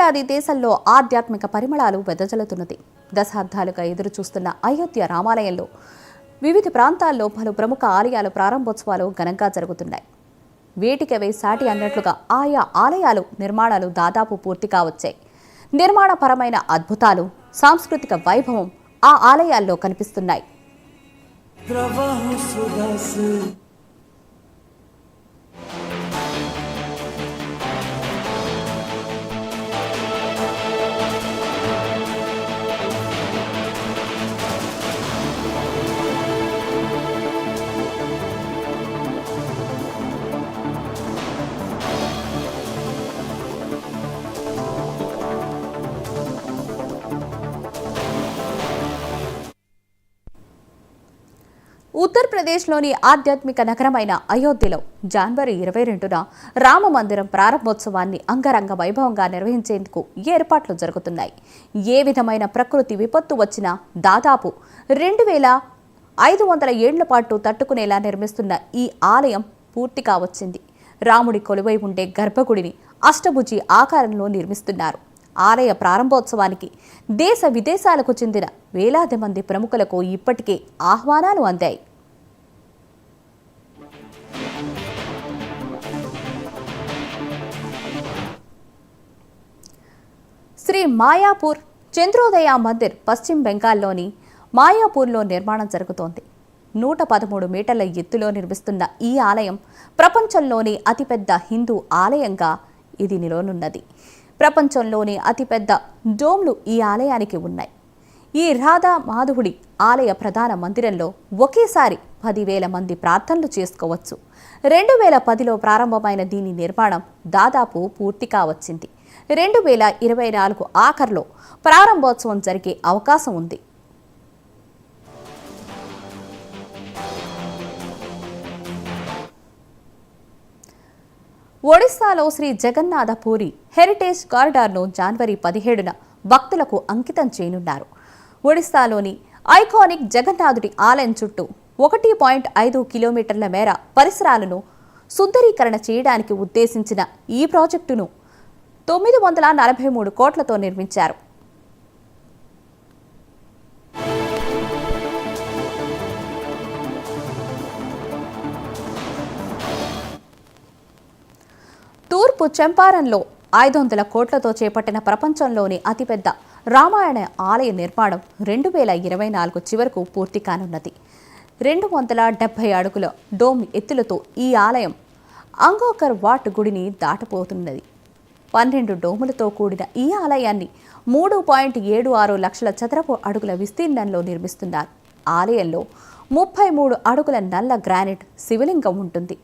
ఏడాది దేశంలో ఆధ్యాత్మిక పరిమళాలు వెదజల్లుతున్నది. దశాబ్దాలుగా ఎదురు చూస్తున్న అయోధ్య రామాలయంలో వివిధ ప్రాంతాల్లో పలు ప్రముఖ ఆలయాల ప్రారంభోత్సవాలు ఘనంగా జరుగుతున్నాయి. వేటికవే సాటి అన్నట్లుగా ఆయా ఆలయాలు నిర్మాణాలు దాదాపు పూర్తిగా వచ్చాయి. నిర్మాణపరమైన అద్భుతాలు, సాంస్కృతిక వైభవం ఆ ఆలయాల్లో కనిపిస్తున్నాయి. ఉత్తరప్రదేశ్లోని ఆధ్యాత్మిక నగరమైన అయోధ్యలో జనవరి 22న రామ మందిరం ప్రారంభోత్సవాన్ని అంగరంగ వైభవంగా నిర్వహించేందుకు ఏర్పాట్లు జరుగుతున్నాయి. ఏ విధమైన ప్రకృతి విపత్తు వచ్చినా దాదాపు 2500 ఏళ్ల పాటు తట్టుకునేలా నిర్మిస్తున్న ఈ ఆలయం పూర్తిగా వచ్చింది. రాముడి కొలువై ఉండే గర్భగుడిని అష్టభుజి ఆకారంలో నిర్మిస్తున్నారు. ఆలయ ప్రారంభోత్సవానికి దేశ విదేశాలకు చెందిన వేలాది మంది ప్రముఖులకు ఇప్పటికే ఆహ్వానాలు అందాయి. శ్రీ మాయాపూర్ చంద్రోదయ మందిర్ పశ్చిమ బెంగాల్లోని మాయాపూర్లో నిర్మాణం జరుగుతోంది. 113 మీటర్ల ఎత్తులో నిర్మిస్తున్న ఈ ఆలయం ప్రపంచంలోని అతిపెద్ద హిందూ ఆలయంగా ఇది నిలవనున్నది. ప్రపంచంలోని అతిపెద్ద డోమ్లు ఈ ఆలయానికి ఉన్నాయి. ఈ రాధా మాధవుడి ఆలయ ప్రధాన మందిరంలో ఒకేసారి 10,000 మంది ప్రార్థనలు చేసుకోవచ్చు. 2010లో ప్రారంభమైన దీని నిర్మాణం దాదాపు పూర్తిగా వచ్చింది. 2024 ఆఖర్లో ప్రారంభోత్సవం జరిగే అవకాశం ఉంది. ఒడిశాలో శ్రీ జగన్నాథ పూరి హెరిటేజ్ కారిడార్ను జనవరి 17న భక్తులకు అంకితం చేయనున్నారు. ఒడిశాలోని ఐకానిక్ జగన్నాథుడి ఆలయం చుట్టూ 1.5 కిలోమీటర్ల మేర పరిసరాలను సుందరీకరణ చేయడానికి ఉద్దేశించిన ఈ ప్రాజెక్టును 943 కోట్లతో నిర్మించారు. తూర్పు చంపారన్లో 500 కోట్లతో చేపట్టిన ప్రపంచంలోని అతిపెద్ద రామాయణ ఆలయ నిర్మాణం 2024 చివరకు పూర్తి కానున్నది. 270 అడుగుల డోమ్ ఎత్తులతో ఈ ఆలయం అంగోకర్ వాట్ గుడిని దాటపోతున్నది. 12 డోములతో కూడిన ఈ ఆలయాన్ని 3.76 లక్షల చదరపు అడుగుల విస్తీర్ణంలో నిర్మిస్తున్నారు. ఆలయంలో 33 అడుగుల నల్ల గ్రానైట్ శివలింగం ఉంటుంది.